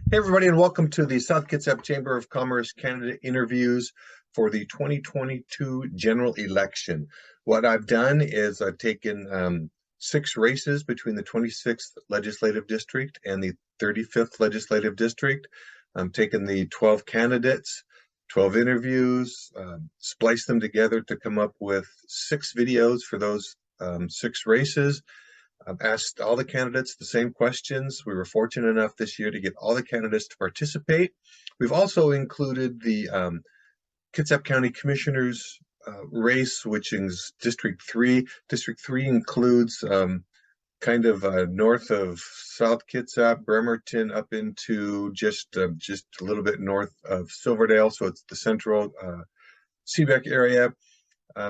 Hey, everybody, and welcome to the South Kitsap Chamber of Commerce candidate interviews for the 2022 general election. What I've done is I've taken 6 races between the 26th Legislative District and the 35th Legislative District. I'm taking the 12 candidates, 12 interviews, spliced them together to come up with 6 videos for those 6 races. I've asked all the candidates the same questions. We were fortunate enough this year to get all the candidates to participate. We've also included the Kitsap County Commissioners race, which is District 3. District 3 includes north of South Kitsap, Bremerton, up into just a little bit north of Silverdale. So it's the central Seebeck area.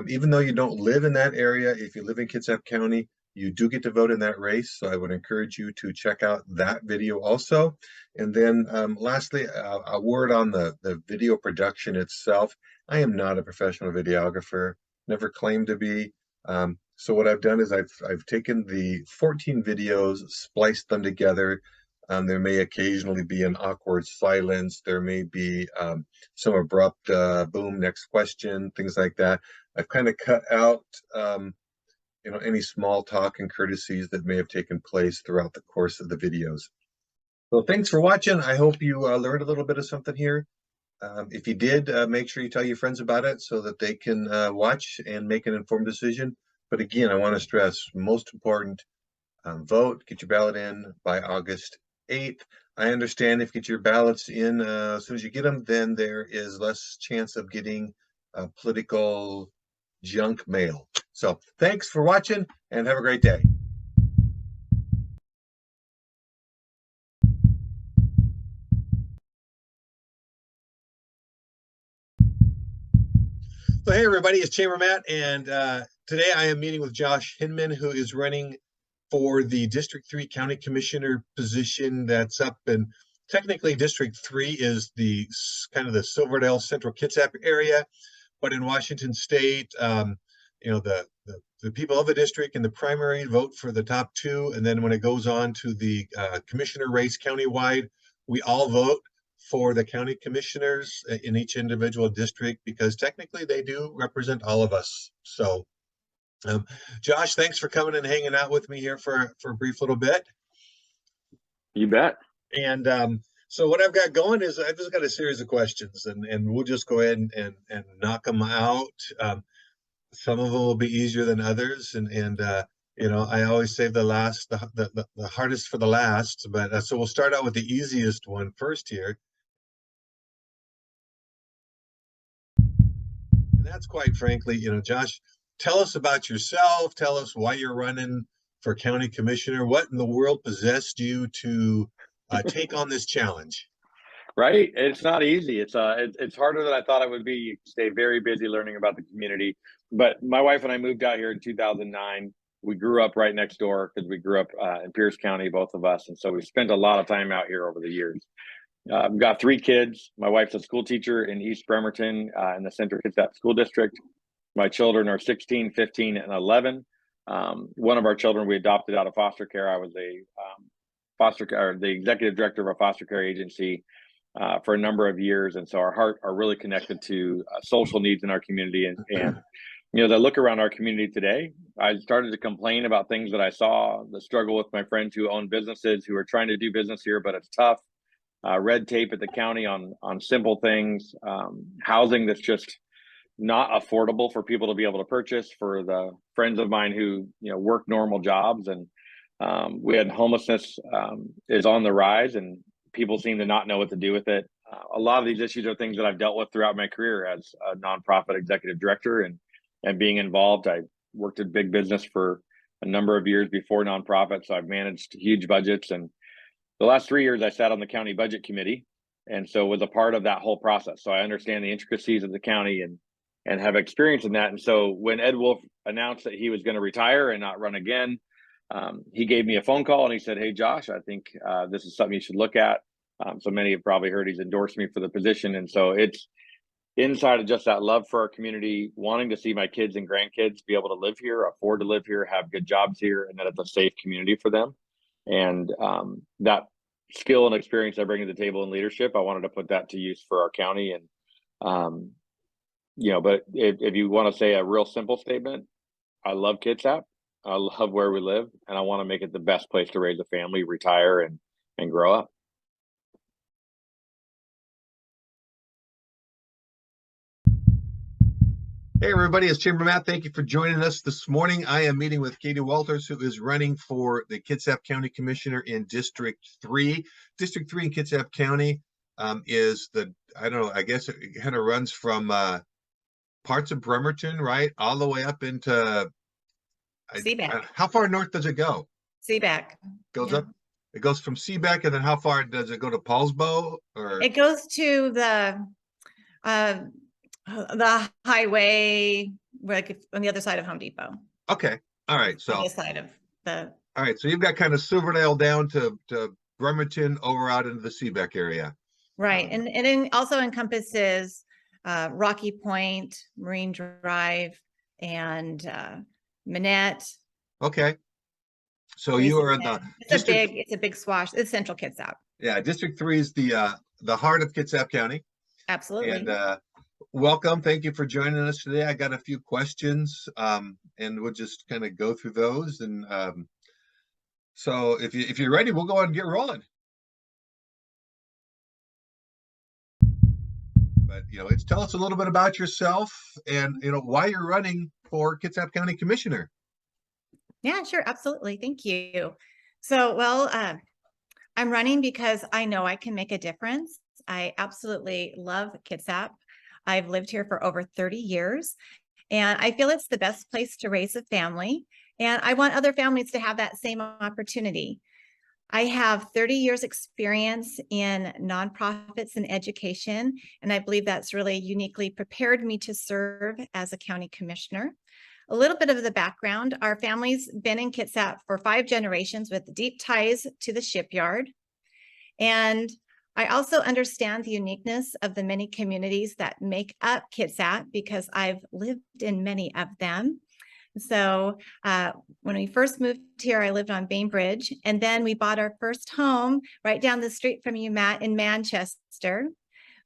Even though you don't live in that area, if you live in Kitsap County, you do get to vote in that race. So I would encourage you to check out that video also. And then lastly, a word on the video production itself. I am not a professional videographer, never claimed to be. So what I've done is I've taken the 14 videos, spliced them together. There may occasionally be an awkward silence. There may be some abrupt boom, next question, things like that. I've kind of cut out any small talk and courtesies that may have taken place throughout the course of the videos. So thanks for watching. I hope you learned a little bit of something here. If you did, make sure you tell your friends about it so that they can watch and make an informed decision. But again, I want to stress, most important, vote, get your ballot in by August 8th. I understand if you get your ballots in as soon as you get them, then there is less chance of getting political junk mail. So thanks for watching and have a great day. So hey everybody, it's Chamber Matt, and today I am meeting with Josh Hinman, who is running for the District 3 County Commissioner position that's up in, technically District 3 is the kind of the Silverdale Central Kitsap area, but in Washington State, the people of the district in the primary vote for the top 2, and then when it goes on to the commissioner race countywide, we all vote for the county commissioners in each individual district because technically they do represent all of us. So Josh, thanks for coming and hanging out with me here for a brief little bit. You bet. And so what I've got going is I've just got a series of questions, and we'll just go ahead and knock them out. Some of them will be easier than others, and I always save the hardest for the last. But so we'll start out with the easiest one first here, and that's quite frankly, Josh, tell us about yourself. Tell us why you're running for county commissioner. What in the world possessed you to take on this challenge? Right, it's not easy. It's harder than I thought it would be. You stay very busy learning about the community. But my wife and I moved out here in 2009. We grew up right next door because we grew up in Pierce County, both of us, and so we spent a lot of time out here over the years. We've got 3 kids. My wife's a school teacher in East Bremerton in the Central Kitsap School District. My children are 16, 15, and 11. One of our children we adopted out of foster care. I was the executive director of a foster care agency for a number of years, and so our heart are really connected to social needs in our community. And as I look around our community today, I started to complain about things that I saw, the struggle with my friends who own businesses who are trying to do business here, but it's tough. Red tape at the county on simple things, housing that's just not affordable for people to be able to purchase, for the friends of mine who work normal jobs, and we had homelessness is on the rise, and people seem to not know what to do with it. A lot of these issues are things that I've dealt with throughout my career as a nonprofit executive director and being involved. I worked in big business for a number of years before nonprofit, so I've managed huge budgets. And the last 3 years, I sat on the county budget committee, and so was a part of that whole process. So I understand the intricacies of the county and have experience in that. And so when Ed Wolf announced that he was going to retire and not run again, he gave me a phone call and he said, "Hey, Josh, I think this is something you should look at." So many have probably heard he's endorsed me for the position. And so it's inside of just that love for our community, wanting to see my kids and grandkids be able to live here, afford to live here, have good jobs here, and that it's a safe community for them. And that skill and experience I bring to the table in leadership, I wanted to put that to use for our county. And, but if you want to say a real simple statement, I love Kitsap. I love where we live, and I want to make it the best place to raise a family, retire, and grow up. Hey everybody, it's Chamber Matt. Thank you for joining us this morning. I am meeting with Katie Walters, who is running for the Kitsap County Commissioner in District 3. District 3 in Kitsap County is I guess it kind of runs from parts of Bremerton, right, all the way up into Seaback. How far north does it go? Seaback. Goes up. It goes from Seaback, and then how far does it go to Paulsbo? Or It goes to the highway, like on the other side of Home Depot. okay, all right. So on the side of the. All right, so you've got kind of Silverdale down to Bremerton over out into the Seaback area. Right, and it also encompasses Rocky Point, Marine Drive, and Manette. Okay, so you are the it's a big swash. It's Central Kitsap. Yeah, District 3 is the heart of Kitsap County. Absolutely. And welcome. Thank you for joining us today. I got a few questions, and we'll just kind of go through those. And so if you're ready, we'll go ahead and get rolling. But tell us a little bit about yourself and why you're running for Kitsap County Commissioner. Yeah, sure, absolutely. Thank you. So, well, I'm running because I know I can make a difference. I absolutely love Kitsap. I've lived here for over 30 years, and I feel it's the best place to raise a family. And I want other families to have that same opportunity. I have 30 years experience in nonprofits and education, and I believe that's really uniquely prepared me to serve as a county commissioner. A little bit of the background: our family's been in Kitsap for 5 generations with deep ties to the shipyard. And I also understand the uniqueness of the many communities that make up Kitsap because I've lived in many of them. So when we first moved here, I lived on Bainbridge, and then we bought our first home right down the street from you, Matt, in Manchester.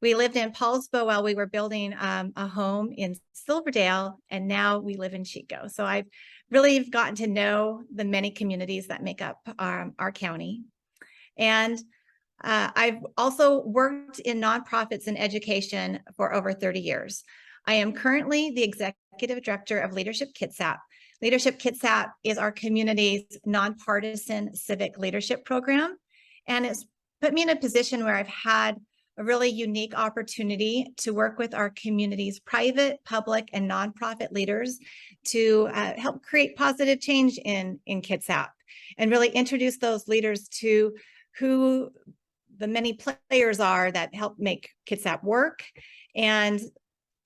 We lived in Paulsbo while we were building a home in Silverdale, and now we live in Chico. So I've really gotten to know the many communities that make up our county. And I've also worked in nonprofits and education for over 30 years. I am currently the executive director of Leadership Kitsap. Leadership Kitsap is our community's nonpartisan civic leadership program, and it's put me in a position where I've had a really unique opportunity to work with our community's private, public, and nonprofit leaders to help create positive change in Kitsap and really introduce those leaders to who the many players are that help make Kitsap work. And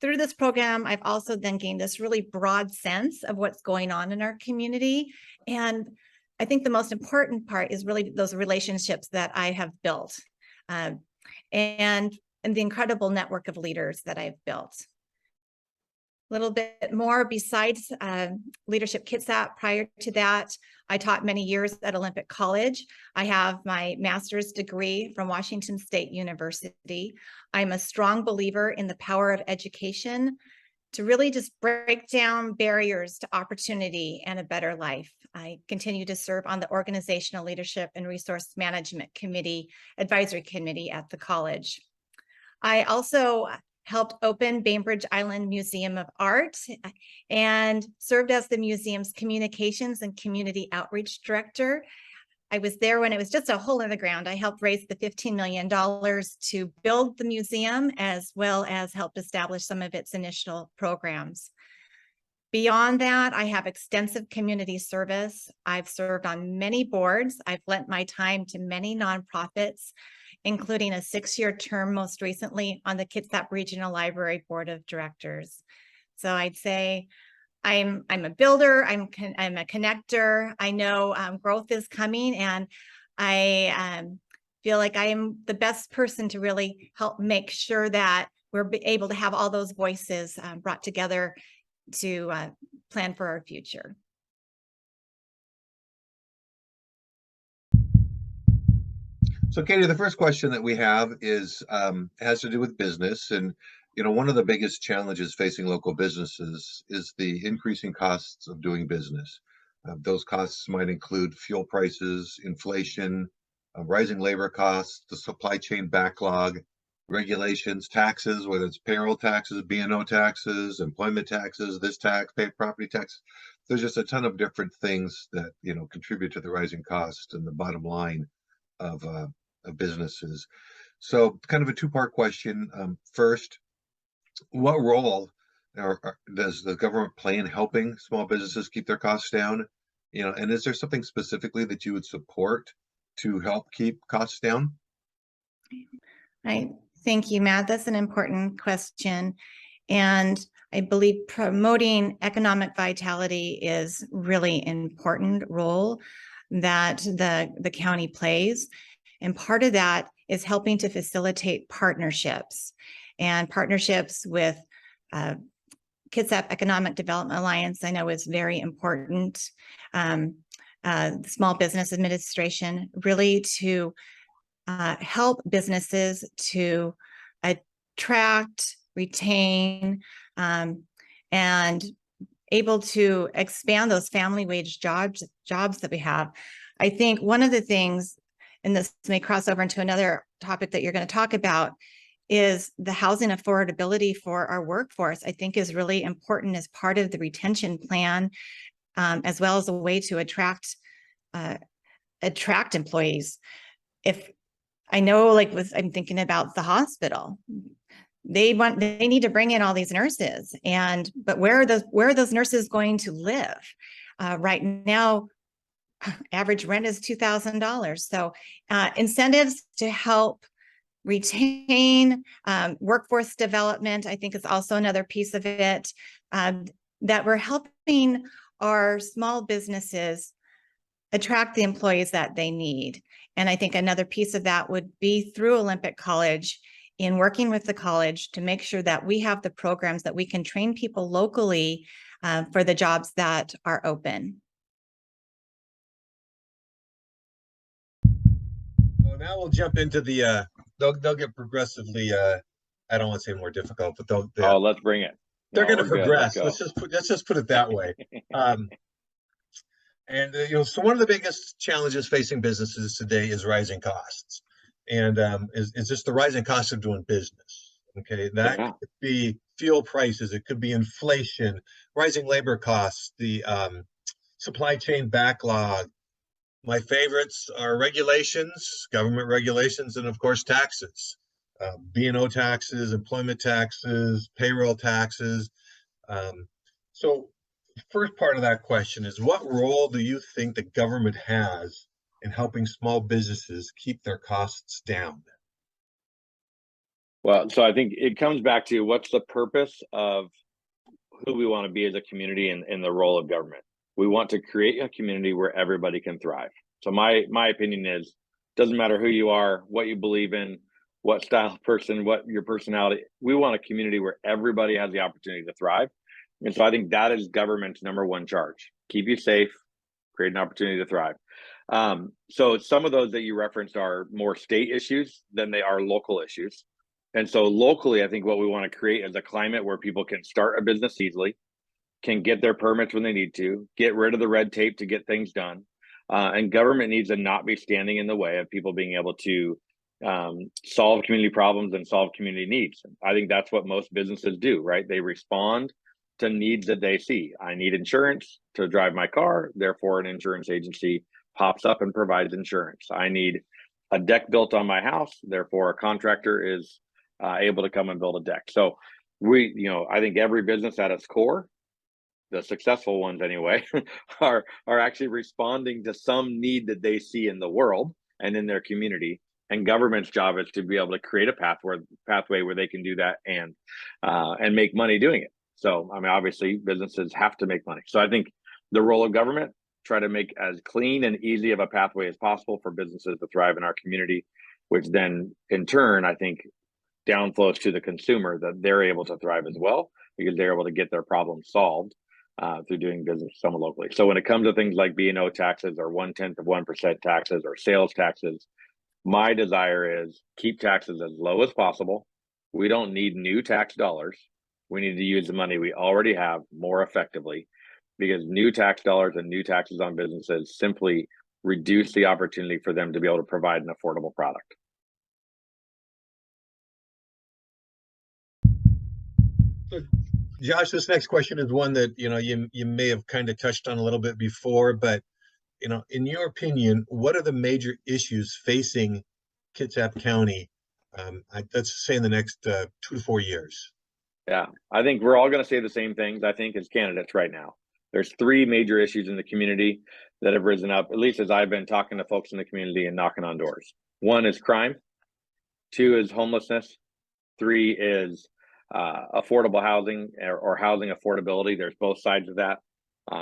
through this program, I've also then gained this really broad sense of what's going on in our community. And I think the most important part is really those relationships that I have built. And the incredible network of leaders that I've built. A little bit more besides Leadership Kitsap. Prior to that, I taught many years at Olympic College. I have my master's degree from Washington State University. I'm a strong believer in the power of education to really just break down barriers to opportunity and a better life. I continue to serve on the Organizational Leadership and Resource Management Committee, Advisory Committee at the college. I also helped open Bainbridge Island Museum of Art and served as the museum's communications and community outreach director. I was there when it was just a hole in the ground. I helped raise the $15 million to build the museum, as well as helped establish some of its initial programs. Beyond that, I have extensive community service. I've served on many boards. I've lent my time to many nonprofits, including a 6-year term most recently on the Kitsap Regional Library Board of Directors. So I'd say I'm a builder, I'm a connector. I know growth is coming, and I feel like I am the best person to really help make sure that we're able to have all those voices brought together to plan for our future. So, Katie, the first question that we have is has to do with business, and one of the biggest challenges facing local businesses is the increasing costs of doing business. Those costs might include fuel prices, inflation, rising labor costs, the supply chain backlog, regulations, taxes, whether it's payroll taxes, B&O taxes, employment taxes, this tax, pay property tax. There's just a ton of different things that contribute to the rising cost and the bottom line of businesses. So, kind of a two-part question. First, what role does the government play in helping small businesses keep their costs down? And is there something specifically that you would support to help keep costs down? Right. Thank you, Matt. That's an important question. And I believe promoting economic vitality is really important role that the county plays. And part of that is helping to facilitate partnerships and partnerships with Kitsap Economic Development Alliance. I know is very important. The Small Business Administration, really to help businesses to attract, retain, and able to expand those family wage jobs that we have. I think one of the things, and this may cross over into another topic that you're going to talk about, is the housing affordability for our workforce. I think is really important as part of the retention plan, as well as a way to attract employees. If I know, like I'm thinking about the hospital, they need to bring in all these nurses, but where are those nurses going to live? Right now, average rent is $2,000. So incentives to help retain workforce development, I think is also another piece of it, that we're helping our small businesses attract the employees that they need. And I think another piece of that would be through Olympic College, in working with the college to make sure that we have the programs that we can train people locally for the jobs that are open. So now we'll jump into the they'll get progressively I don't want to say more difficult, but Oh, let's bring it. They're going to we're good. progress. Let's just put it that way. So one of the biggest challenges facing businesses today is rising costs, and is just the rising cost of doing business. Okay, that could be fuel prices, it could be inflation, rising labor costs, the supply chain backlog. My favorites are regulations, government regulations, and of course taxes, B&O taxes, employment taxes, payroll taxes. So first part of that question is, what role do you think the government has in helping small businesses keep their costs down? Well, so I think it comes back to what's the purpose of who we want to be as a community and the role of government. We want to create a community where everybody can thrive. So my opinion is, doesn't matter who you are, what you believe in, what style person, what your personality, we want a community where everybody has the opportunity to thrive. And so I think that is government's number one charge: keep you safe, create an opportunity to thrive. So some of those that you referenced are more state issues than they are local issues. And so locally, I think what we want to create is a climate where people can start a business easily, can get their permits when they need to, get rid of the red tape to get things done. And government needs to not be standing in the way of people being able to solve community problems and solve community needs. I think that's what most businesses do, right? They respond to needs that they see. I need insurance to drive my car, therefore an insurance agency pops up and provides insurance. I need a deck built on my house, therefore a contractor is able to come and build a deck. So I think every business at its core, the successful ones anyway, are actually responding to some need that they see in the world and in their community. And government's job is to be able to create a pathway where they can do that and make money doing it. So, I mean, obviously businesses have to make money. So I think the role of government, try to make as clean and easy of a pathway as possible for businesses to thrive in our community, which then in turn, I think downflows to the consumer, that they're able to thrive as well, because they're able to get their problems solved through doing business somewhat locally. So when it comes to things like B&O taxes or 0.1% taxes or sales taxes, My desire is keep taxes as low as possible. We don't need new tax dollars. We need to use the money we already have more effectively, because new tax dollars and new taxes on businesses simply reduce the opportunity for them to be able to provide an affordable product. Josh, this next question is one that you may have kind of touched on a little bit before, but in your opinion, what are the major issues facing Kitsap County, let's say in the next 2 to 4 years? Yeah, I think we're all going to say the same things, I think, as candidates right now. There's 3 major issues in the community that have risen up, at least as I've been talking to folks in the community and knocking on doors. 1 is crime. 2 is homelessness. 3 is affordable housing or housing affordability. There's both sides of that.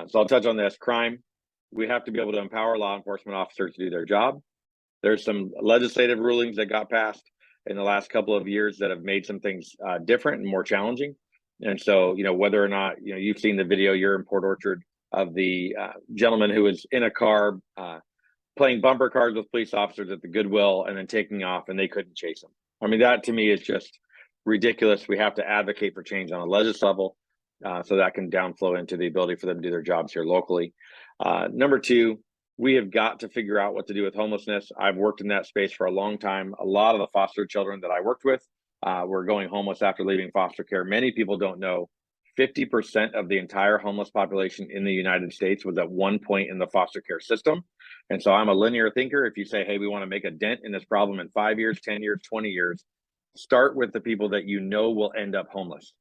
So I'll touch on this. Crime, we have to be able to empower law enforcement officers to do their job. There's some legislative rulings that got passed in the last couple of years that have made some things different and more challenging. And so, whether or not, you've seen the video, you're in Port Orchard, of the gentleman who was in a car playing bumper cars with police officers at the Goodwill and then taking off, and they couldn't chase him. I mean, that to me is just ridiculous. We have to advocate for change on a legislative level so that can downflow into the ability for them to do their jobs here locally. Number 2, we have got to figure out what to do with homelessness. I've worked in that space for a long time. A lot of the foster children that I worked with were going homeless after leaving foster care. Many people don't know 50% of the entire homeless population in the United States was at one point in the foster care system. And so I'm a linear thinker. If you say, hey, we want to make a dent in this problem in 5 years, 10 years, 20 years, start with the people that will end up homeless.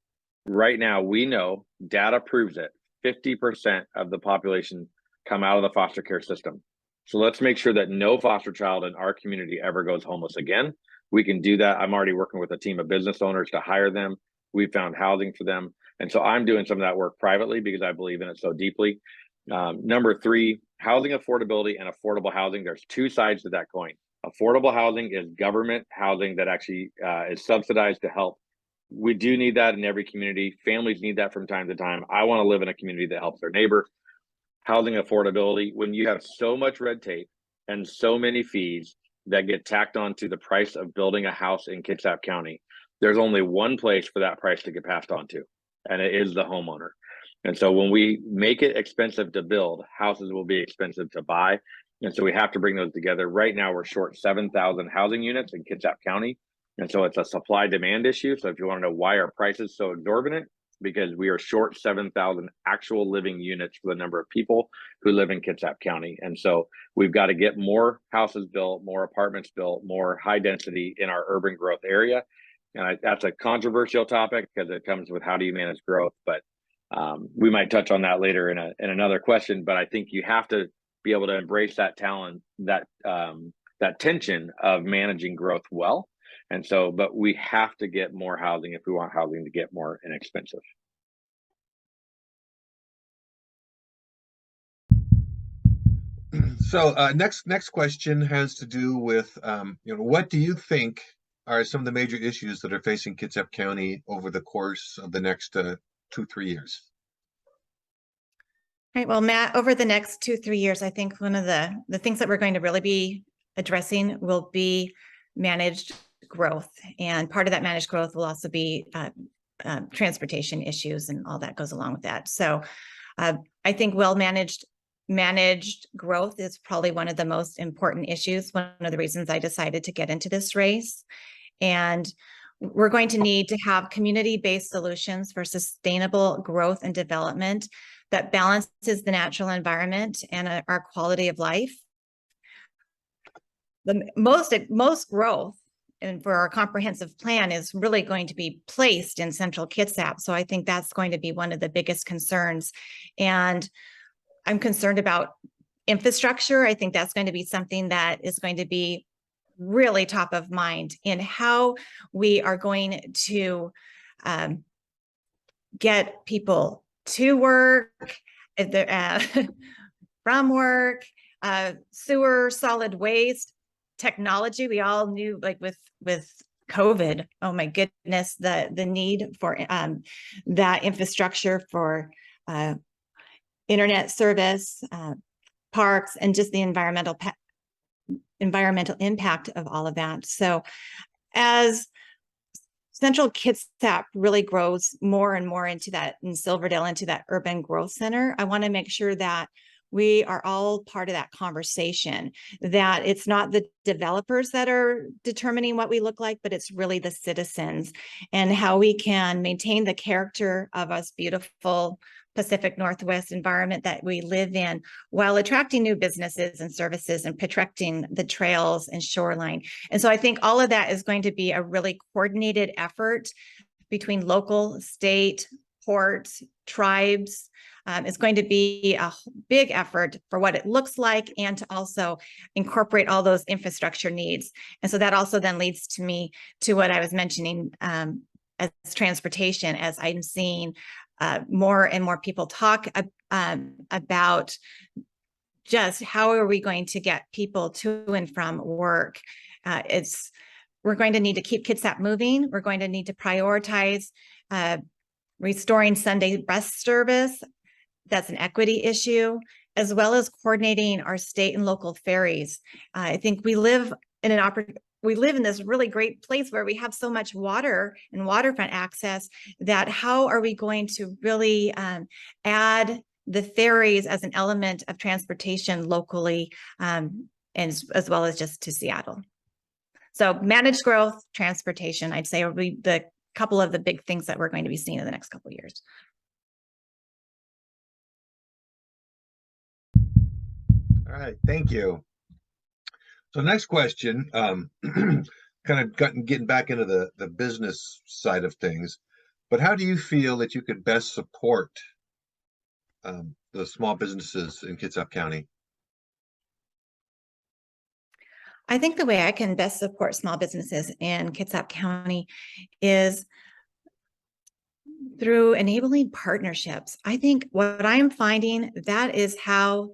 Right now, we know, data proves it, 50% of the population come out of the foster care system. So let's make sure that no foster child in our community ever goes homeless again. We can do that. I'm already working with a team of business owners to hire them. We found housing for them. And so I'm doing some of that work privately because I believe in it so deeply. Number 3, housing affordability and affordable housing. There's 2 sides to that coin. Affordable housing is government housing that actually is subsidized to help. We do need that in every community. Families need that from time to time. I want to live in a community that helps their neighbor. Housing affordability, when you have so much red tape and so many fees that get tacked onto the price of building a house in Kitsap County, there's only one place for that price to get passed on to, and it is the homeowner. And so when we make it expensive to build, houses will be expensive to buy. And so we have to bring those together. Right now, we're short 7,000 housing units in Kitsap County. And so it's a supply demand issue. So if you want to know why our price is so exorbitant, because we are short 7,000 actual living units for the number of people who live in Kitsap County. And so we've got to get more houses built, more apartments built, more high density in our urban growth area. And that's a controversial topic because it comes with how do you manage growth. But we might touch on that later in another question. But I think you have to be able to embrace that talent, that tension of managing growth well. And so, but we have to get more housing if we want housing to get more inexpensive. So next question has to do with, what do you think are some of the major issues that are facing Kitsap County over the course of the next 2-3 years? Right. Well, Matt, over the next 2-3 years, I think one of the things that we're going to really be addressing will be managed growth. And part of that managed growth will also be transportation issues and all that goes along with that. So I think managed growth is probably one of the most important issues. One of the reasons I decided to get into this race. And we're going to need to have community-based solutions for sustainable growth and development that balances the natural environment and our quality of life. The most growth and for our comprehensive plan is really going to be placed in Central Kitsap. So I think that's going to be one of the biggest concerns. And I'm concerned about infrastructure. I think that's going to be something that is going to be really top of mind in how we are going to get people to work, from work, sewer, solid waste, technology. We all knew, like with COVID, oh my goodness, the need for that infrastructure for internet service, parks, and just the environmental impact of all of that. So as Central Kitsap really grows more and more into that, in Silverdale, into that urban growth center, I want to make sure that we are all part of that conversation, that it's not the developers that are determining what we look like, but it's really the citizens, and how we can maintain the character of us beautiful Pacific Northwest environment that we live in, while attracting new businesses and services and protecting the trails and shoreline. And so I think all of that is going to be a really coordinated effort between local, state, port, tribes. It's going to be a big effort for what it looks like, and to also incorporate all those infrastructure needs. And so that also then leads to me to what I was mentioning as transportation, as I'm seeing more and more people talk about just how are we going to get people to and from work. We're going to need to keep Kitsap moving. We're going to need to prioritize restoring Sunday bus service. That's an equity issue, as well as coordinating our state and local ferries. I think we live in this really great place where we have so much water and waterfront access, that how are we going to really add the ferries as an element of transportation locally, and as well as just to Seattle. So managed growth, transportation, I'd say, will be the couple of the big things that we're going to be seeing in the next couple of years. All right, thank you. So next question, kind of getting back into the business side of things, but how do you feel that you could best support the small businesses in Kitsap County? I think the way I can best support small businesses in Kitsap County is through enabling partnerships. I think what I'm finding, that is how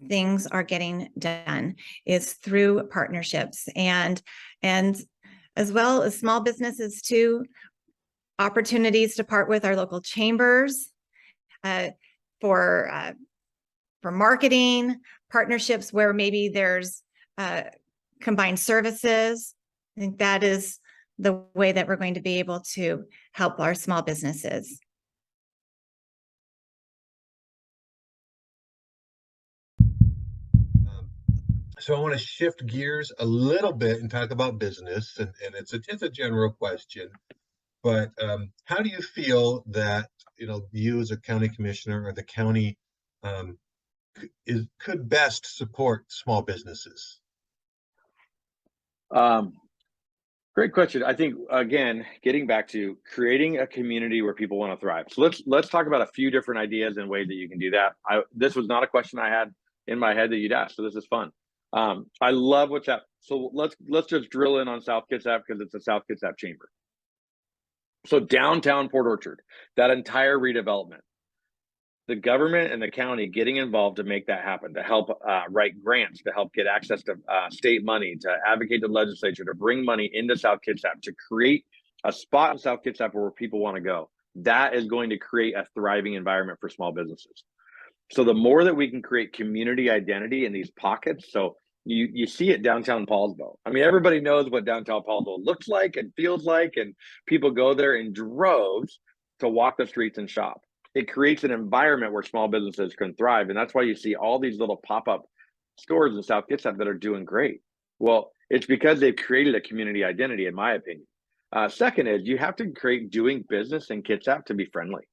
things are getting done, is through partnerships, and as well as small businesses too, opportunities to part with our local chambers for marketing, partnerships where maybe there's combined services. I think that is the way that we're going to be able to help our small businesses. So I want to shift gears a little bit and talk about business, and it's a general question, but how do you feel that you as a county commissioner or the county could best support small businesses? Great question. I think, again, getting back to creating a community where people want to thrive. So let's talk about a few different ideas and ways that you can do that. This was not a question I had in my head that you'd ask, so this is fun. I love what's that. So let's just drill in on South Kitsap, because it's a South Kitsap chamber. So downtown Port Orchard, that entire redevelopment, the government and the county getting involved to make that happen, to help write grants, to help get access to state money, to advocate to the legislature, to bring money into South Kitsap, to create a spot in South Kitsap where people want to go. That is going to create a thriving environment for small businesses. So the more that we can create community identity in these pockets, so you see it downtown Paulsville. I mean, everybody knows what downtown Paulsville looks like and feels like, and people go there in droves to walk the streets and shop. It creates an environment where small businesses can thrive. And that's why you see all these little pop-up stores in South Kitsap that are doing great. Well, it's because they've created a community identity, in my opinion. Second is you have to create doing business in Kitsap to be friendly.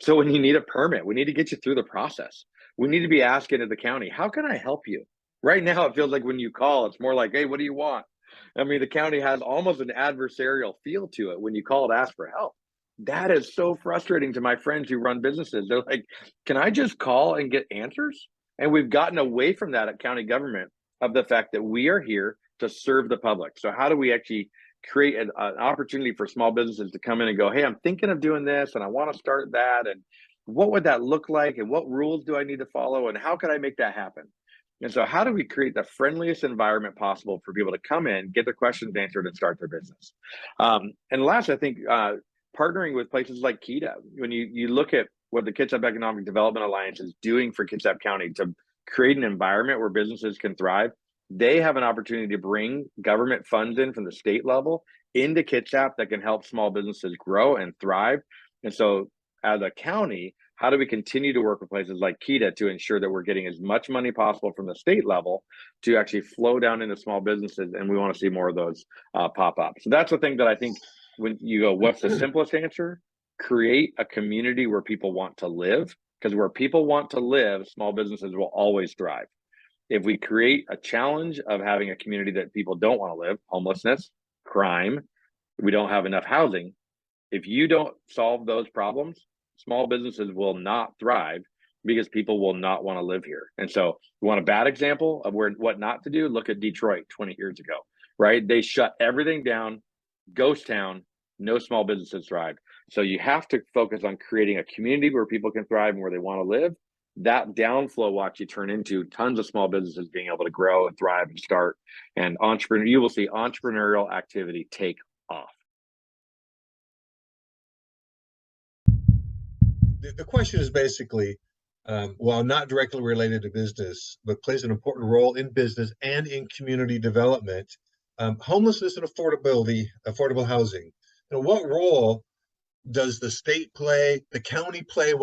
So when you need a permit, we need to get you through the process. We need to be asking of the county, how can I help you? Right now, it feels like when you call, it's more like, hey, what do you want? I mean, the county has almost an adversarial feel to it when you call to ask for help. That is so frustrating to my friends who run businesses. They're like, can I just call and get answers? And we've gotten away from that at county government, of the fact that we are here to serve the public. So how do we actually create an opportunity for small businesses to come in and go, hey, I'm thinking of doing this and I want to start that. And what would that look like? And what rules do I need to follow? And how can I make that happen? And so how do we create the friendliest environment possible for people to come in, get their questions answered, and start their business? And last, I think partnering with places like KEDA, when you look at what the Kitsap Economic Development Alliance is doing for Kitsap County to create an environment where businesses can thrive, They have an opportunity to bring government funds in from the state level into Kitsap that can help small businesses grow and thrive. And so as a county, how do we continue to work with places like KEDA to ensure that we're getting as much money possible from the state level to actually flow down into small businesses? And we want to see more of those pop up. So that's the thing that I think when you go, what's the simplest answer? Create a community where people want to live, because where people want to live, small businesses will always thrive. If we create a challenge of having a community that people don't want to live, homelessness, crime, we don't have enough housing. If you don't solve those problems, small businesses will not thrive because people will not want to live here. And so you want a bad example of what not to do? Look at Detroit 20 years ago, right? They shut everything down, ghost town, no small businesses thrive. So you have to focus on creating a community where people can thrive and where they want to live. That downflow will actually turn into tons of small businesses being able to grow and thrive and start. And you will see entrepreneurial activity take off. The question is basically, while not directly related to business, but plays an important role in business and in community development, homelessness and affordable housing. What role does the state play, the county play?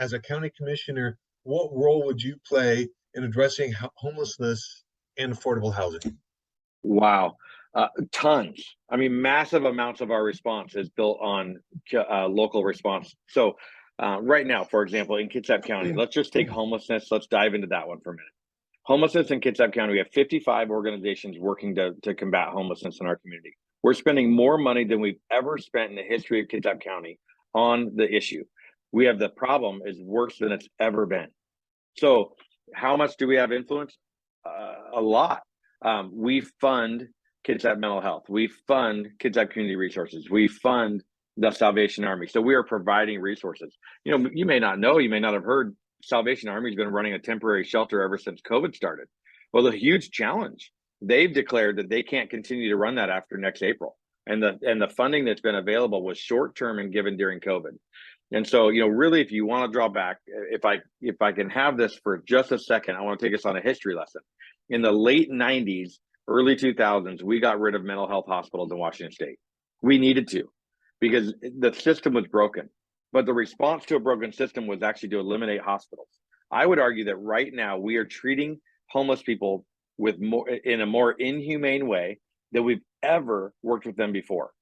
As a county commissioner, what role would you play in addressing homelessness and affordable housing? Wow. Tons. I mean, massive amounts of our response is built on local response. So right now, for example, in Kitsap County, let's just take homelessness. Let's dive into that one for a minute. Homelessness in Kitsap County, we have 55 organizations working to combat homelessness in our community. We're spending more money than we've ever spent in the history of Kitsap County on the issue. We have the problem is worse than it's ever been. So how much do we have influence? A lot. We fund Kitsap Mental Health. We fund Kitsap Community Resources. We fund the Salvation Army. So we are providing resources. You may not know, you may not have heard, Salvation Army has been running a temporary shelter ever since COVID started. Well, the huge challenge, they've declared that they can't continue to run that after next April. And the funding that's been available was short-term and given during COVID. And so, really, if you want to draw back, if I can have this for just a second, I want to take us on a history lesson. In the late 90s, early 2000s, we got rid of mental health hospitals in Washington State. We needed to, because the system was broken. But the response to a broken system was actually to eliminate hospitals. I would argue that right now we are treating homeless people in a more inhumane way than we've ever worked with them before.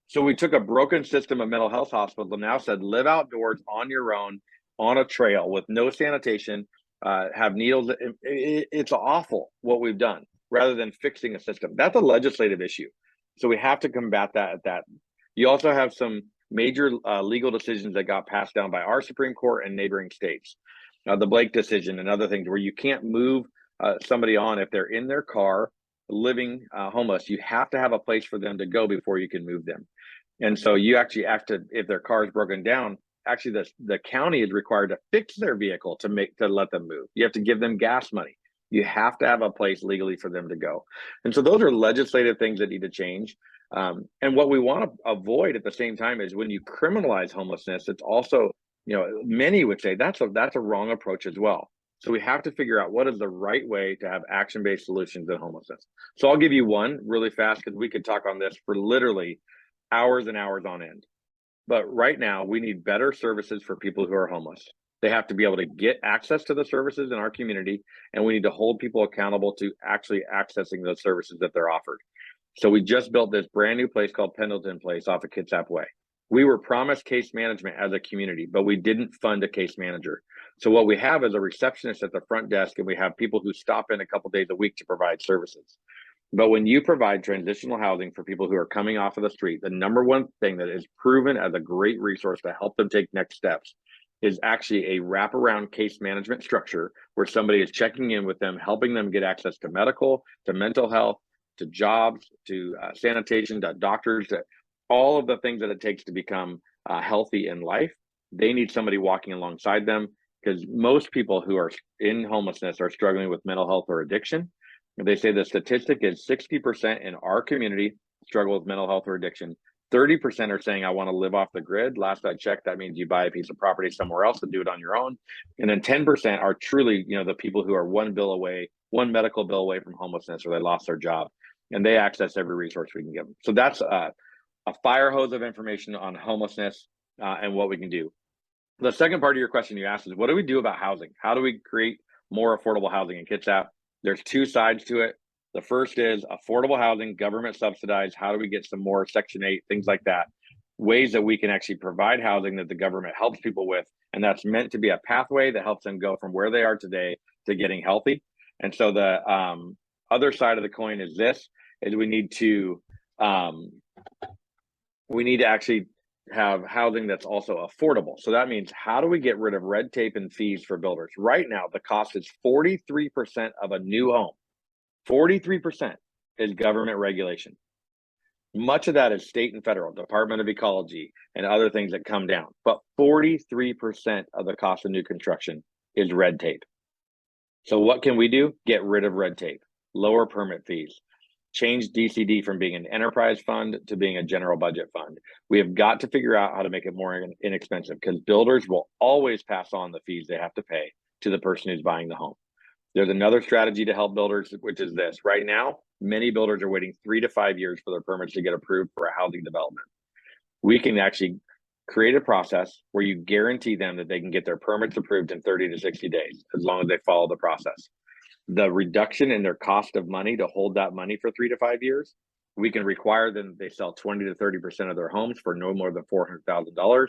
So we took a broken system of mental health hospitals and now said, live outdoors on your own, on a trail with no sanitation, have needles. It's awful what we've done rather than fixing a system. That's a legislative issue. So we have to combat that. You also have some major legal decisions that got passed down by our Supreme Court and neighboring states. The Blake decision and other things where you can't move somebody on if they're in their car living homeless. You have to have a place for them to go before you can move them. And so you actually have to, if their car is broken down, actually the county is required to fix their vehicle to let them move. You have to give them gas money. You have to have a place legally for them to go. And so those are legislative things that need to change. And what we want to avoid at the same time is when you criminalize homelessness, it's also, many would say that's a wrong approach as well. So we have to figure out what is the right way to have action-based solutions in homelessness. So I'll give you one really fast because we could talk on this for literally hours and hours on end. But right now we need better services for people who are homeless. They have to be able to get access to the services in our community, and we need to hold people accountable to actually accessing those services that they're offered. So we just built this brand new place called Pendleton Place off of Kitsap Way. We were promised case management as a community, but we didn't fund a case manager. So what we have is a receptionist at the front desk, and we have people who stop in a couple days a week to provide services. But when you provide transitional housing for people who are coming off of the street, the number one thing that is proven as a great resource to help them take next steps is actually a wraparound case management structure where somebody is checking in with them, helping them get access to medical, to mental health, to jobs, to sanitation, to doctors, to all of the things that it takes to become healthy in life. They need somebody walking alongside them, because most people who are in homelessness are struggling with mental health or addiction. They say the statistic is 60% in our community struggle with mental health or addiction. 30% are saying, I want to live off the grid. Last I checked, that means you buy a piece of property somewhere else and do it on your own. And then 10% are truly, the people who are one bill away one medical bill away from homelessness, or they lost their job, and they access every resource we can give them. So that's a fire hose of information on homelessness and what we can do. The second part of your question you asked is, what do we do about housing? How do we create more affordable housing in Kitsap? There's two sides to it. The first is affordable housing, government subsidized. How do we get some more Section 8, things like that? Ways that we can actually provide housing that the government helps people with. And that's meant to be a pathway that helps them go from where they are today to getting healthy. And so the other side of the coin is this, is we need to actually have housing that's also affordable. So that means, how do we get rid of red tape and fees for builders? Right now, the cost is 43% of a new home. 43% is government regulation. Much of that is state and federal, Department of Ecology, and other things that come down. But 43% of the cost of new construction is red tape. So what can we do? Get rid of red tape, lower permit fees, change DCD from being an enterprise fund to being a general budget fund. We have got to figure out how to make it more inexpensive, because builders will always pass on the fees they have to pay to the person who's buying the home. There's another strategy to help builders, which is this. Right now, many builders are waiting 3 to 5 years for their permits to get approved for a housing development. We can actually create a process where you guarantee them that they can get their permits approved in 30 to 60 days, as long as they follow the process. The reduction in their cost of money to hold that money for 3 to 5 years, we can require them they sell 20 to 30% of their homes for no more than $400,000.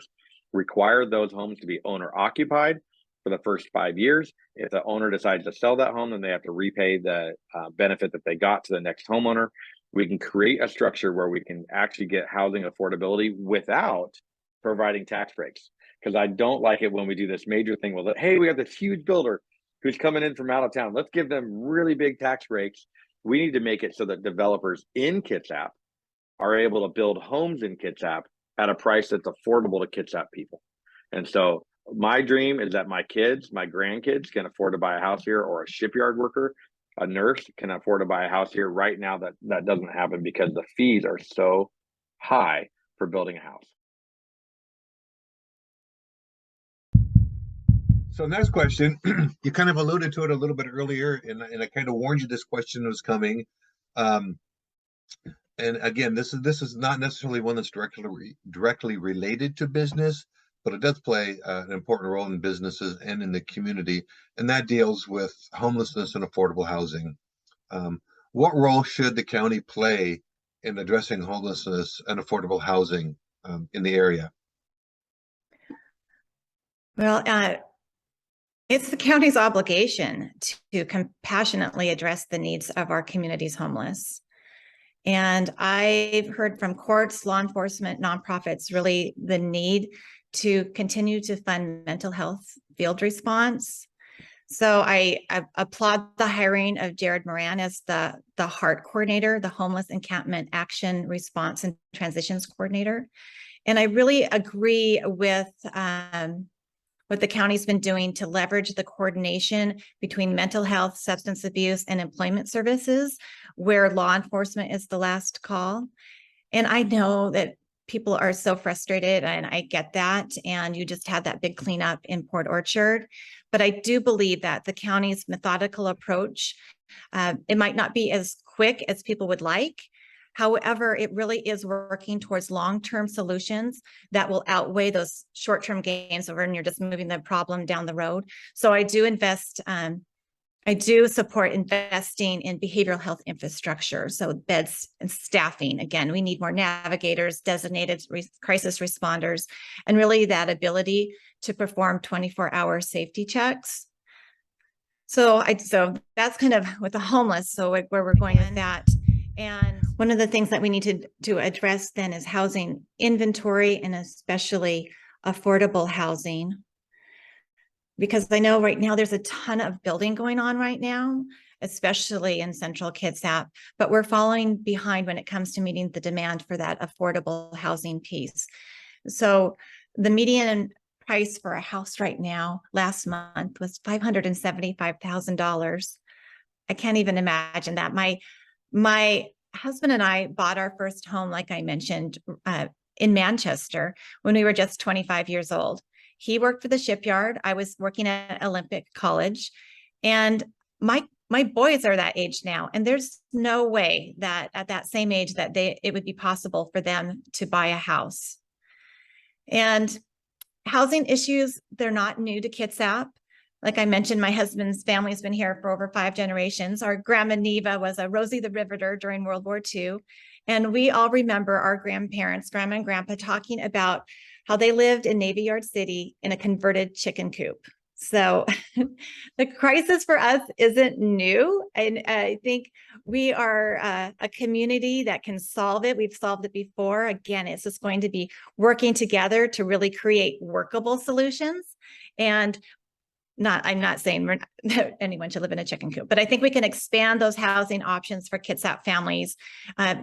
Require those homes to be owner occupied for the first 5 years. If the owner decides to sell that home, then they have to repay the benefit that they got to the next homeowner. We can create a structure where we can actually get housing affordability without providing tax breaks. Because I don't like it when we do this major thing with it. Hey, we have this huge builder who's coming in from out of town. Let's give them really big tax breaks. We need to make it so that developers in Kitsap are able to build homes in Kitsap at a price that's affordable to Kitsap people. And so my dream is that my kids, my grandkids can afford to buy a house here, or a shipyard worker, a nurse can afford to buy a house here. Right now, that doesn't happen because the fees are so high for building a house. So next question, you kind of alluded to it a little bit earlier, and I kind of warned you this question was coming. And again, this is not necessarily one that's directly related to business, but it does play an important role in businesses and in the community, and that deals with homelessness and affordable housing. What role should the county play in addressing homelessness and affordable housing in the area? Well, it's the county's obligation to compassionately address the needs of our community's homeless. And I've heard from courts, law enforcement, nonprofits, really the need to continue to fund mental health field response. So I applaud the hiring of Jared Moran as the HART coordinator, the Homeless Encampment Action Response and Transitions Coordinator. And I really agree with what the county's been doing to leverage the coordination between mental health, substance abuse, and employment services, where law enforcement is the last call. And I know that people are so frustrated, and I get that. And you just had that big cleanup in Port Orchard. But I do believe that the county's methodical approach, it might not be as quick as people would like. However, it really is working towards long-term solutions that will outweigh those short-term gains over, and you're just moving the problem down the road. So I do support investing in behavioral health infrastructure. So beds and staffing. Again, we need more navigators, designated crisis responders, and really that ability to perform 24-hour safety checks. So that's kind of with the homeless. So where we're going with that. And one of the things that we need to address then is housing inventory, and especially affordable housing. Because I know right now there's a ton of building going on right now, especially in central Kitsap, but we're falling behind when it comes to meeting the demand for that affordable housing piece. So the median price for a house right now last month was $575,000. I can't even imagine that. My husband and I bought our first home, like I mentioned, in Manchester when we were just 25 years old. He worked for the shipyard. I was working at Olympic College, and my my boys are that age now, and there's no way that at that same age that it would be possible for them to buy a house. And housing issues, they're not new to Kitsap. Like I mentioned, my husband's family has been here for over 5 generations. Our grandma Neva was a Rosie the Riveter during World War II. And we all remember our grandparents, grandma and grandpa, talking about how they lived in Navy Yard City in a converted chicken coop. So the crisis for us isn't new. And I think we are a community that can solve it. We've solved it before. Again, it's just going to be working together to really create workable solutions. And I'm not saying that anyone should live in a chicken coop, but I think we can expand those housing options for Kitsap families,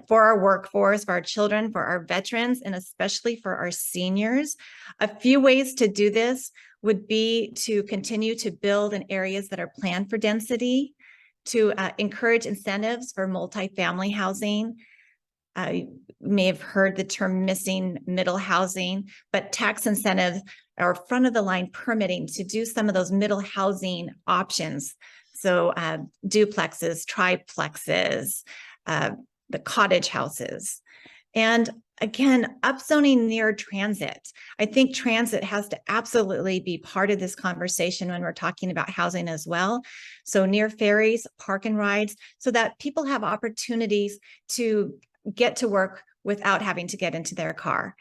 for our workforce, for our children, for our veterans, and especially for our seniors. A few ways to do this would be to continue to build in areas that are planned for density, to encourage incentives for multifamily housing. You may have heard the term missing middle housing, but tax incentives or front of the line permitting to do some of those middle housing options. So duplexes, triplexes, the cottage houses. And again, upzoning near transit. I think transit has to absolutely be part of this conversation when we're talking about housing as well. So near ferries, park and rides, so that people have opportunities to get to work without having to get into their car.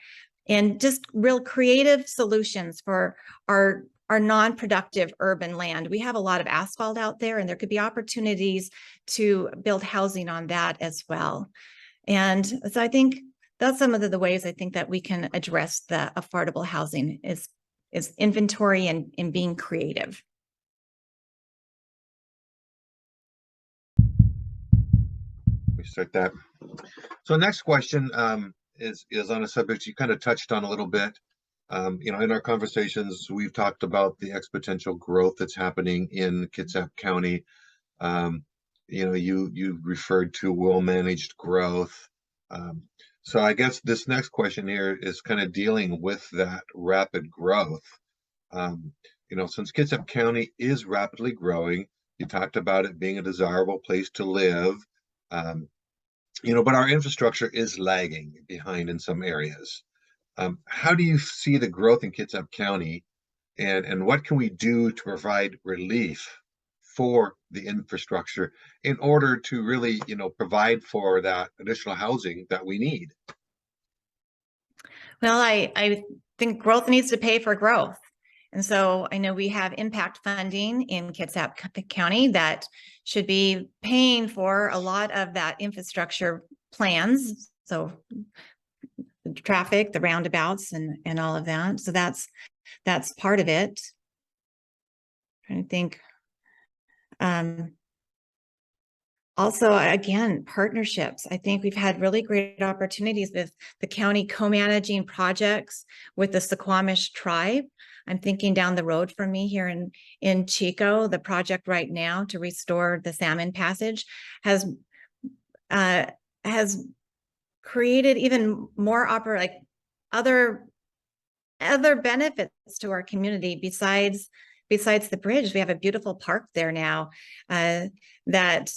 And just real creative solutions for our non-productive urban land. We have a lot of asphalt out there, and there could be opportunities to build housing on that as well. And so I think that's some of the ways I think that we can address the affordable housing is inventory and being creative. We start that. So next question is on a subject you kind of touched on a little bit. In our conversations, we've talked about the exponential growth that's happening in Kitsap County. You referred to well-managed growth. So I guess this next question here is kind of dealing with that rapid growth. Since Kitsap County is rapidly growing, you talked about it being a desirable place to live. But our infrastructure is lagging behind in some areas. How do you see the growth in Kitsap County, and what can we do to provide relief for the infrastructure in order to really, provide for that additional housing that we need? Well, I think growth needs to pay for growth. And so I know we have impact funding in Kitsap County that should be paying for a lot of that infrastructure plans. So the traffic, the roundabouts, and all of that. So that's part of it. I'm trying to think. Also, again, partnerships. I think we've had really great opportunities with the county co-managing projects with the Suquamish tribe. I'm thinking down the road from me here in Chico, the project right now to restore the salmon passage has created even more other benefits to our community besides the bridge. We have a beautiful park there now that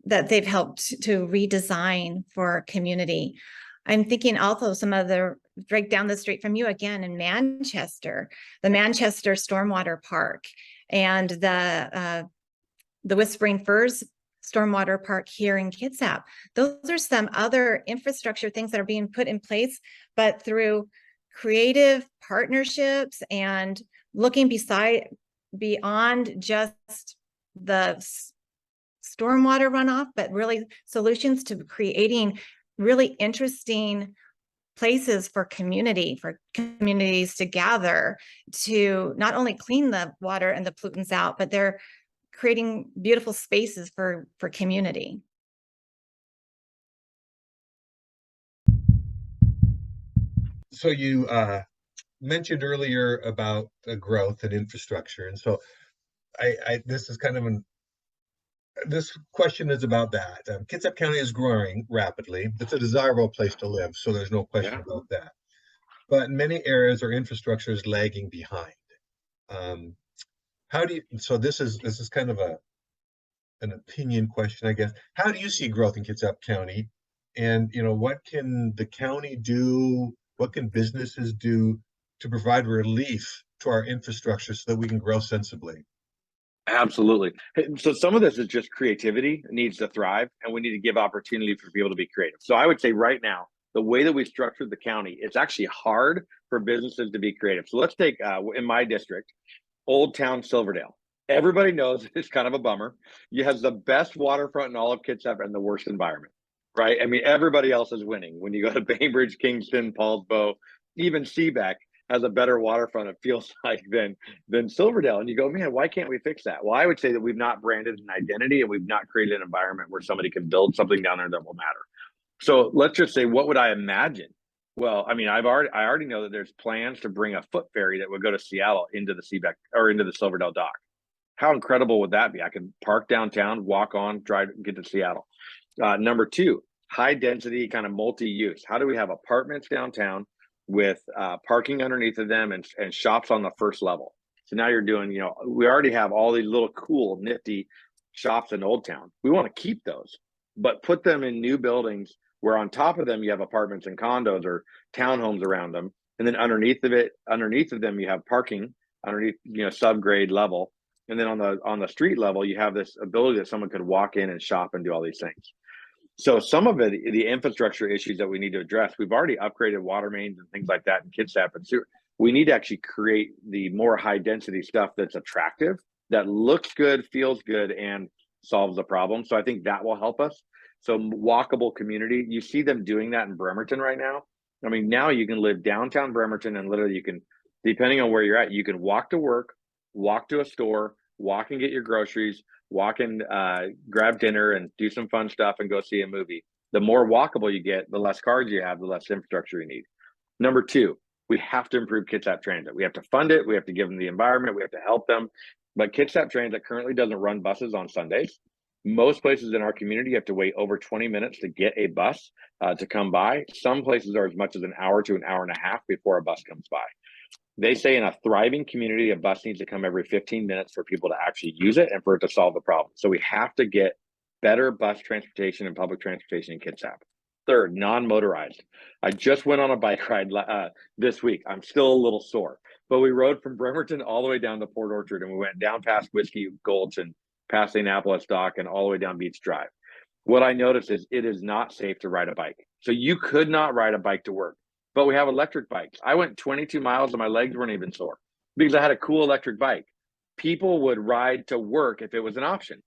they've helped to redesign for our community. I'm thinking also some other right down the street from you again in Manchester, the Manchester Stormwater Park and the Whispering Firs Stormwater Park here in Kitsap. Those are some other infrastructure things that are being put in place, but through creative partnerships and looking beyond just the stormwater runoff, but really solutions to creating really interesting places for communities to gather to not only clean the water and the pollutants out, but they're creating beautiful spaces for community. So you mentioned earlier about the growth and infrastructure, and so this is kind of this question is about that. Kitsap County is growing rapidly. It's a desirable place to live, so there's no question about that. But in many areas, our infrastructure is lagging behind. So this is kind of an opinion question, I guess. How do you see growth in Kitsap County? And, what can the county do? What can businesses do to provide relief to our infrastructure so that we can grow sensibly? Absolutely. So some of this is just creativity needs to thrive, and we need to give opportunity for people to be creative. So I would say right now, the way that we structured the county, it's actually hard for businesses to be creative. So let's take in my district, Old Town Silverdale. Everybody knows it's kind of a bummer. You have the best waterfront in all of Kitsap and the worst environment, right? I mean, everybody else is winning. When you go to Bainbridge, Kingston, Paulsbo, even Seabeck has a better waterfront, it feels like, than Silverdale. And you go, man, why can't we fix that? Well, I would say that we've not branded an identity and we've not created an environment where somebody can build something down there that will matter. So let's just say, what would I imagine? Well, I mean, I already know that there's plans to bring a foot ferry that would go to Seattle into the Seabeck or into the Silverdale dock. How incredible would that be? I can park downtown, walk on, drive, get to Seattle. Number two, high density kind of multi-use. How do we have apartments downtown with parking underneath of them and shops on the first level? So now you're doing, we already have all these little cool, nifty shops in Old Town. We want to keep those, but put them in new buildings where on top of them you have apartments and condos or townhomes around them, and then underneath of them you have parking underneath, subgrade level, and then on the street level you have this ability that someone could walk in and shop and do all these things. So some of it, the infrastructure issues that we need to address, we've already upgraded water mains and things like that in Kitsap and sewer. We need to actually create the more high density stuff that's attractive, that looks good, feels good, and solves the problem. So I think that will help us. So walkable community, you see them doing that in Bremerton right now. I mean, now you can live downtown Bremerton and literally you can, depending on where you're at, you can walk to work, walk to a store, walk and get your groceries, walk and grab dinner and do some fun stuff and go see a movie. The more walkable you get, the less cars you have, the less infrastructure you need. Number two, we have to improve Kitsap Transit. We have to fund it. We have to give them the environment. We have to help them. But Kitsap Transit currently doesn't run buses on Sundays. Most places in our community have to wait over 20 minutes to get a bus to come by. Some places are as much as an hour to an hour and a half before a bus comes by. They say in a thriving community, a bus needs to come every 15 minutes for people to actually use it and for it to solve the problem. So we have to get better bus transportation and public transportation in Kitsap. Third, non-motorized. I just went on a bike ride this week. I'm still a little sore, but we rode from Bremerton all the way down to Port Orchard, and we went down past Whiskey Gulch and past the Annapolis Dock and all the way down Beach Drive. What I noticed is it is not safe to ride a bike. So you could not ride a bike to work, but we have electric bikes. I went 22 miles and my legs weren't even sore because I had a cool electric bike. People would ride to work if it was an option,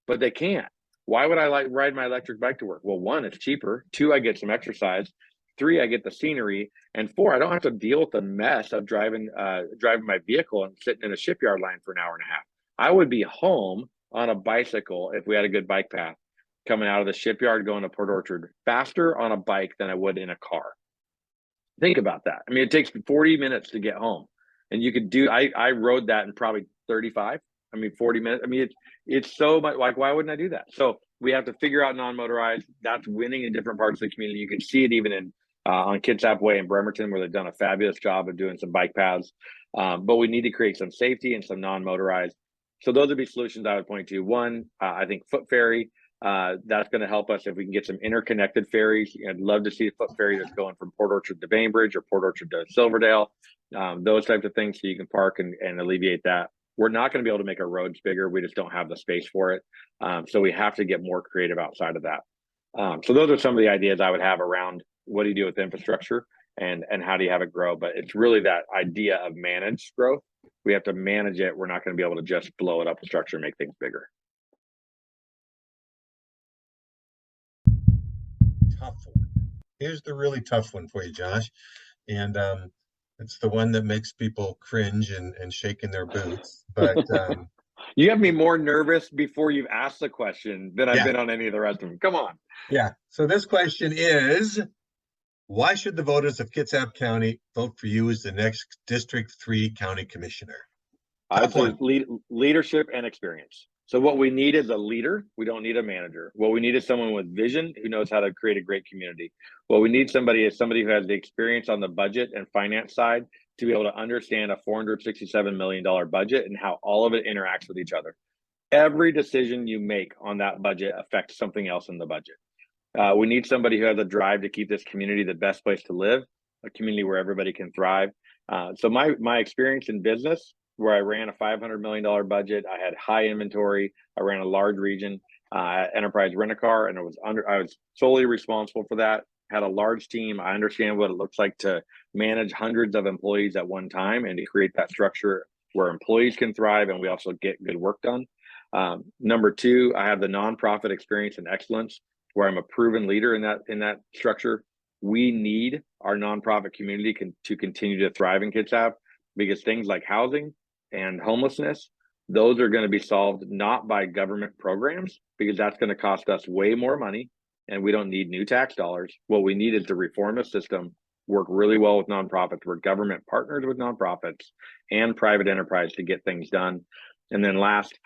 but they can't. Why would I ride my electric bike to work? Well, one, it's cheaper. Two, I get some exercise. Three, I get the scenery. And four, I don't have to deal with the mess of driving my vehicle and sitting in a shipyard line for an hour and a half. I would be home on a bicycle if we had a good bike path coming out of the shipyard going to Port Orchard faster on a bike than I would in a car. Think about that. I mean, it takes 40 minutes to get home, and you could do, I rode that in probably 35. I mean, 40 minutes. I mean, it's so much, like, why wouldn't I do that? So we have to figure out non-motorized. That's winning in different parts of the community. You can see it even in on Kitsap Way in Bremerton, where they've done a fabulous job of doing some bike paths. But we need to create some safety and some non-motorized. So those would be solutions I would point to. One, I think foot ferry. That's going to help us if we can get some interconnected ferries. I'd love to see a foot ferry that's going from Port Orchard to Bainbridge or Port Orchard to Silverdale. Those types of things so you can park and alleviate that. We're not going to be able to make our roads bigger. We just don't have the space for it. So we have to get more creative outside of that. So those are some of the ideas I would have around what do you do with infrastructure and how do you have it grow? But it's really that idea of managed growth. We have to manage it. We're not going to be able to just blow it up the structure and make things bigger. Tough one. Here's the really tough one for you, Josh. And it's the one that makes people cringe and shake in their boots. But you have me more nervous before you've asked the question than I've been on any of the rest of them. Come on. Yeah. So this question is, why should the voters of Kitsap County vote for you as the next District 3 County Commissioner? I'd say leadership and experience. So what we need is a leader. We don't need a manager. What we need is someone with vision who knows how to create a great community. What we need is somebody who has the experience on the budget and finance side to be able to understand a $467 million budget and how all of it interacts with each other. Every decision you make on that budget affects something else in the budget. We need somebody who has a drive to keep this community the best place to live, a community where everybody can thrive. So my experience in business, where I ran a $500 million budget, I had high inventory, I ran a large region, enterprise rent-a-car, and I was solely responsible for that. Had a large team. I understand what it looks like to manage hundreds of employees at one time and to create that structure where employees can thrive and we also get good work done. Number two, I have the nonprofit experience and excellence, where I'm a proven leader in that structure. We need our nonprofit community to continue to thrive in Kitsap, because things like housing and homelessness, those are going to be solved not by government programs, because that's going to cost us way more money and we don't need new tax dollars. What we need is to reform a system, work really well with nonprofits, where government partners with nonprofits and private enterprise to get things done. And then last,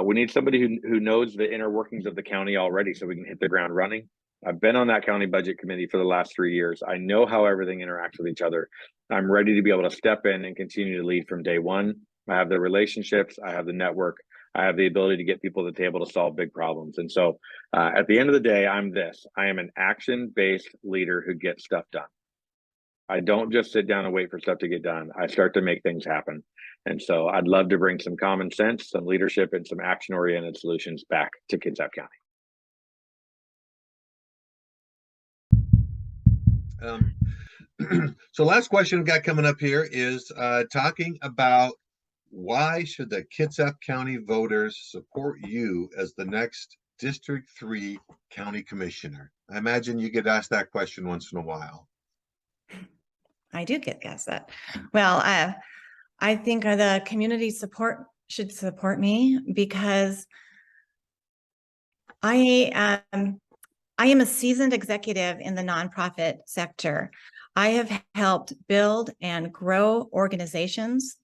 we need somebody who knows the inner workings of the county already, so we can hit the ground running. I've been on that county budget committee for the last 3 years. I know how everything interacts with each other. I'm ready to be able to step in and continue to lead from day one. I have the relationships, I have the network, I have the ability to get people to the table to solve big problems. And so at the end of the day, I am an action-based leader who gets stuff done. I don't just sit down and wait for stuff to get done. I start to make things happen. And so I'd love to bring some common sense, some leadership, and some action-oriented solutions back to Kitsap County. So last question we've got coming up here is talking about why should the Kitsap County voters support you as the next District 3 County Commissioner? I imagine you get asked that question once in a while. I do get asked that. Well, I think the community should support me because I am a seasoned executive in the nonprofit sector. I have helped build and grow organizations.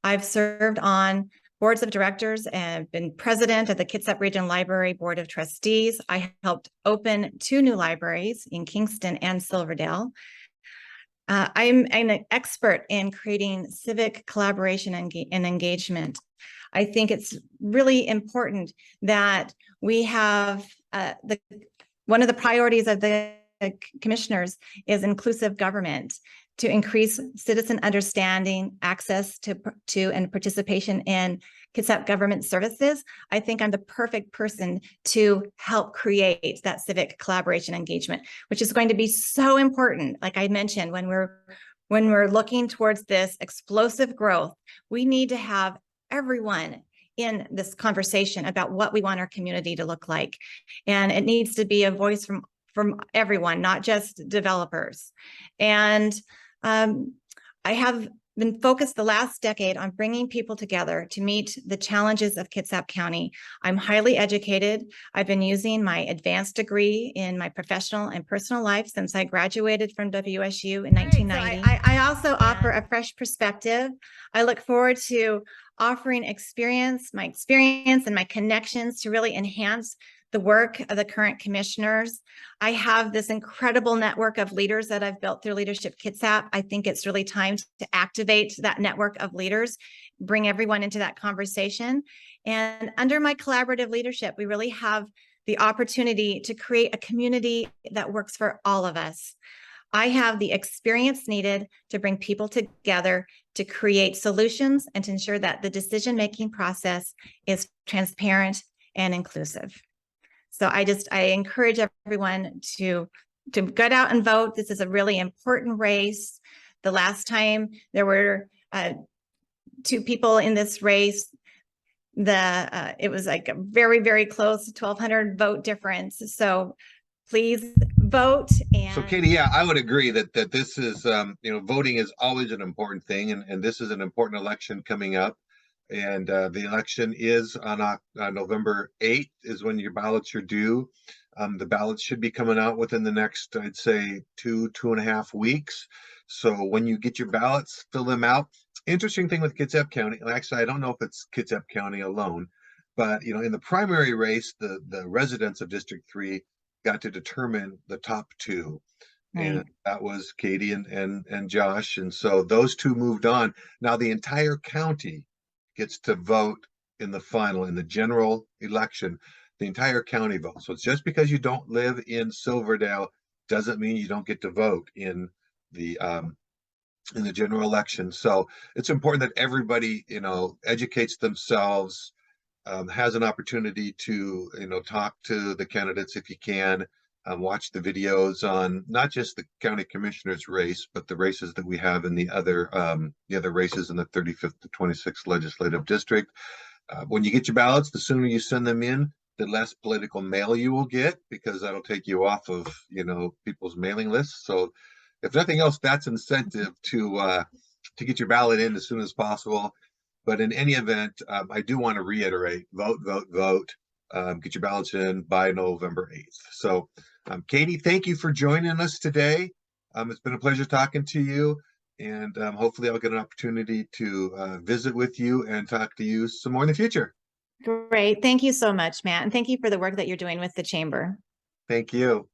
I've served on boards of directors and been president of the Kitsap Region Library Board of Trustees. I helped open 2 new libraries in Kingston and Silverdale. I'm an expert in creating civic collaboration and engagement. I think it's really important that we have one of the priorities of the commissioners is inclusive government, to increase citizen understanding, access to and participation in Kitsap government services. I think I'm the perfect person to help create that civic collaboration engagement, which is going to be so important. Like I mentioned, when we're looking towards this explosive growth, we need to have everyone in this conversation about what we want our community to look like. And it needs to be a voice from everyone, not just developers. And I have been focused the last decade on bringing people together to meet the challenges of Kitsap County. I'm highly educated. I've been using my advanced degree in my professional and personal life since I graduated from WSU in 1990. So I also offer a fresh perspective. I look forward to offering my experience and my connections to really enhance the work of the current commissioners. I have this incredible network of leaders that I've built through Leadership Kitsap. I think it's really time to activate that network of leaders, bring everyone into that conversation. And under my collaborative leadership, we really have the opportunity to create a community that works for all of us. I have the experience needed to bring people together to create solutions and to ensure that the decision-making process is transparent and inclusive. So I encourage everyone to get out and vote. This is a really important race. The last time there were 2 people in this race, it was like a very, very close 1,200 vote difference. So please vote. And so Katie, yeah, I would agree that this is, voting is always an important thing. And this is an important election coming up. And the election is on November 8th is when your ballots are due. The ballots should be coming out within the next, I'd say, 2.5 weeks. So when you get your ballots, fill them out. Interesting thing with Kitsap County, actually, I don't know if it's Kitsap County alone, but in the primary race, the residents of District 3 got to determine the top 2. Right. And that was Katie and Josh. And so those 2 moved on. Now the entire county gets to vote in the general election, the entire county votes. So it's just because you don't live in Silverdale doesn't mean you don't get to vote in the general election. So it's important that everybody, educates themselves, has an opportunity to, talk to the candidates if you can, watch the videos on not just the county commissioner's race, but the races that we have in the other races in the 35th to 26th legislative district. When you get your ballots, the sooner you send them in, the less political mail you will get, because that'll take you off of, people's mailing lists. So if nothing else, that's incentive to get your ballot in as soon as possible. But in any event, I do want to reiterate, vote, vote, vote. Get your ballots in by November 8th. So, Katie, thank you for joining us today. It's been a pleasure talking to you. And hopefully I'll get an opportunity to visit with you and talk to you some more in the future. Great. Thank you so much, Matt. And thank you for the work that you're doing with the chamber. Thank you.